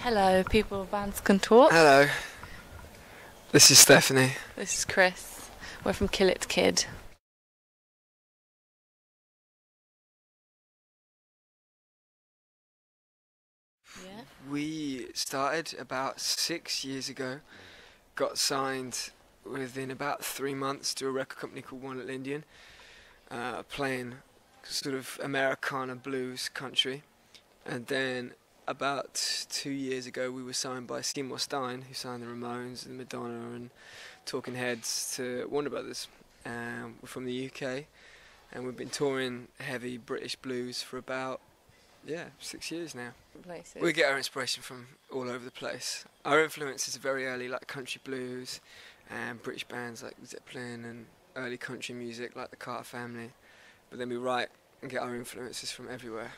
Hello, people bands can talk. Hello, this is Stephanie. This is Chris. We're from Kill It Kid. Yeah. We started about 6 years ago, got signed within about 3 months to a record company called One Little Indian, playing sort of Americana blues country, and then about 2 years ago we were signed by Seymour Stein, who signed the Ramones and Madonna and Talking Heads, to Warner Brothers. We're from the UK, and we've been touring heavy British blues for about 6 years now. Places. We get our inspiration from all over the place. Our influences are very early, like country blues and British bands like Zeppelin, and early country music like the Carter Family. But then we write and get our influences from everywhere.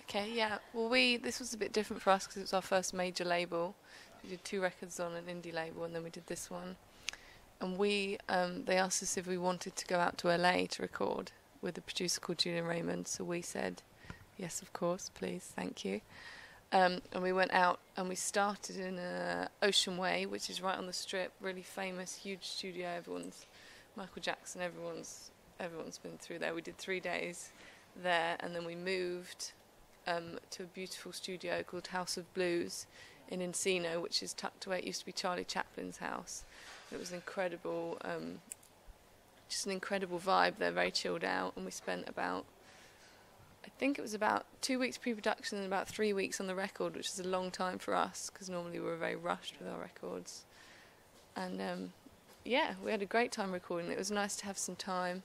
Okay, yeah. Well, this was a bit different for us because it was our first major label. We did 2 records on an indie label, and then we did this one. And they asked us if we wanted to go out to LA to record with a producer called Julian Raymond. So we said, yes, of course, please, thank you. And we went out and we started in Ocean Way, which is right on the Strip, really famous, huge studio. Michael Jackson, everyone's been through there. We did 3 days there, and then we moved to a beautiful studio called House of Blues in Encino, which is tucked away. It used to be Charlie Chaplin's house. It was incredible, just an incredible vibe. They're very chilled out, and we spent about 2 weeks pre-production and about 3 weeks on the record, which is a long time for us because normally we're very rushed with our records. And we had a great time recording. It was nice to have some time.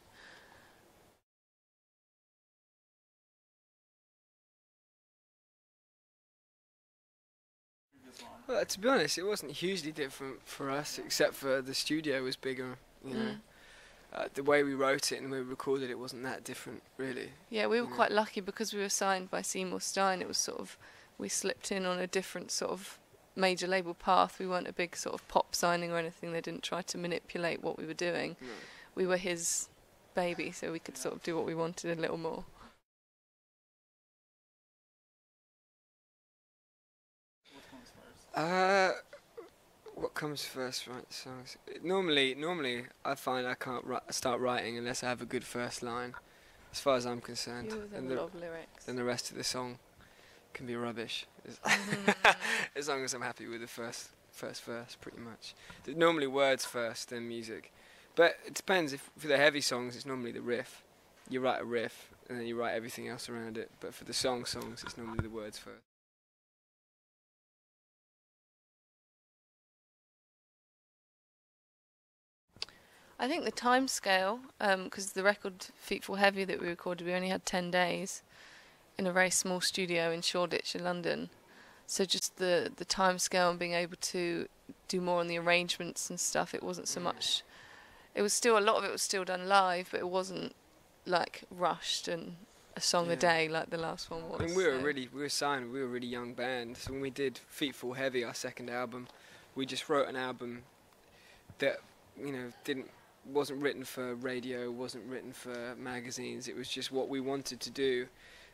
Well, to be honest, it wasn't hugely different for us, except for the studio was bigger, you know. The way we wrote it and the way we recorded it wasn't that different, really. Yeah, we were quite lucky because we were signed by Seymour Stein. It was sort of, we slipped in on a different sort of major label path. We weren't a big sort of pop signing or anything. They didn't try to manipulate what we were doing. No. We were his baby, so we could sort of do what we wanted a little more. What comes first, write songs? Normally, I find I can't start writing unless I have a good first line, as far as I'm concerned. And a lot of lyrics. Then the rest of the song can be rubbish, as long as I'm happy with the first verse, pretty much. Normally words first, then music. But it depends. For the heavy songs, it's normally the riff. You write a riff, and then you write everything else around it. But for the songs, it's normally the words first. I think the time scale, because the record Feet Fall Heavy that we recorded, we only had 10 days in a very small studio in Shoreditch in London. So just the time scale and being able to do more on the arrangements and stuff, it wasn't so much. It was still, a lot of it was still done live, but it wasn't like rushed and a song a day like the last one was. I mean, we were signed, we were a really young band. So when we did Feet Fall Heavy, our second album, we just wrote an album that, wasn't written for radio, wasn't written for magazines. It was just what we wanted to do,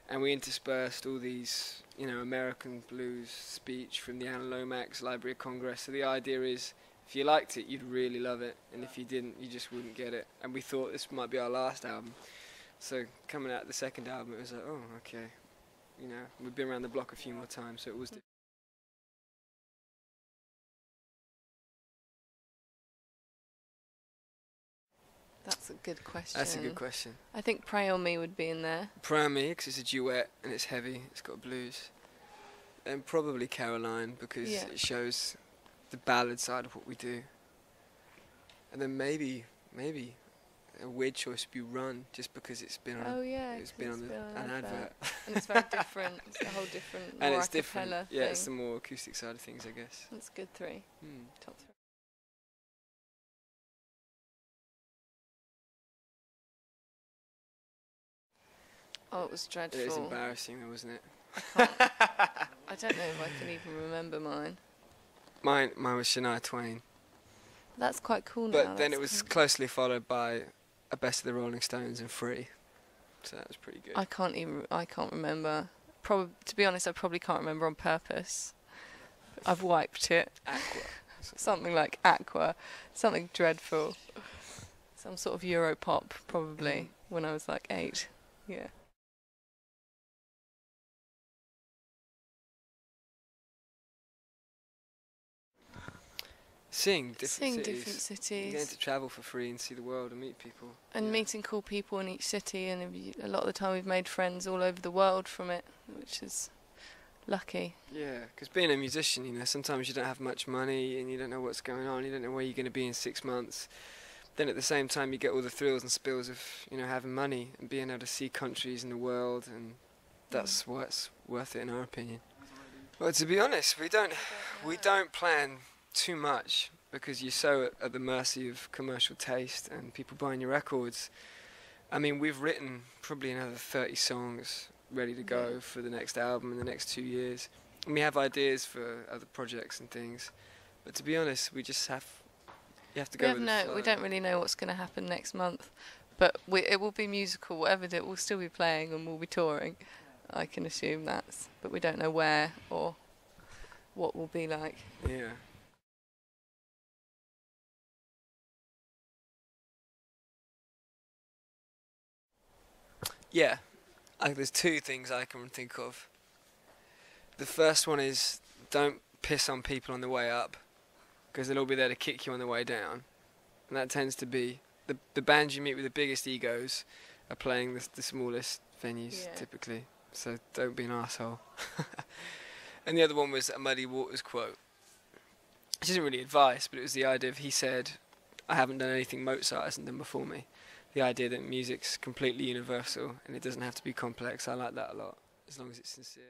and we interspersed all these, American blues speech from the Anna Lomax Library of Congress. So the idea is, if you liked it, you'd really love it, and if you didn't, you just wouldn't get it. And we thought this might be our last album. So coming out the second album, it was like, oh, okay, we've been around the block a few more times, so it was. That's a good question. That's a good question. I think Pray On Me would be in there. Pray On Me, because it's a duet and it's heavy, it's got blues. And probably Caroline, because it shows the ballad side of what we do. And then maybe a weird choice would be Run, just because it's been on, an advert. And it's very different. It's a whole different, more and it's a different. cappella Yeah, thing. it's the more acoustic side of things, I guess. That's good 3. Top 3. Oh, it was dreadful. It was embarrassing though, wasn't it? I don't know if I can even remember mine. Mine was Shania Twain. That's quite cool now. But then it was closely followed by a Best of the Rolling Stones and Free. So that was pretty good. I can't remember. To be honest, I probably can't remember on purpose. I've wiped it. Aqua. Something like Aqua. Something dreadful. Some sort of Europop, probably, when I was like 8. Yeah. Seeing different cities. Getting to travel for free and see the world and meet people. And meeting cool people in each city, and a lot of the time we've made friends all over the world from it, which is lucky. Yeah, because being a musician, you know, sometimes you don't have much money and you don't know what's going on, you don't know where you're going to be in 6 months. Then at the same time you get all the thrills and spills of, you know, having money and being able to see countries in the world, and that's what's worth it in our opinion. Well, to be honest, we don't plan too much, because you're so at the mercy of commercial taste and people buying your records. I mean, we've written probably another 30 songs ready to go for the next album in the next 2 years, and we have ideas for other projects and things, but to be honest, we just have to go with the flow. We don't really know what's going to happen next month, but it will be musical. Whatever it will still be playing and we'll be touring. I can assume but we don't know where or what will be like. Yeah. Yeah, there's 2 things I can think of. The first one is, don't piss on people on the way up, because they'll all be there to kick you on the way down. And that tends to be, the bands you meet with the biggest egos are playing the smallest venues, typically. So don't be an arsehole. And the other one was a Muddy Waters quote. Which isn't really advice, but it was the idea of, he said, I haven't done anything Mozart hasn't done before me. The idea that music's completely universal and it doesn't have to be complex. I like that a lot, as long as it's sincere.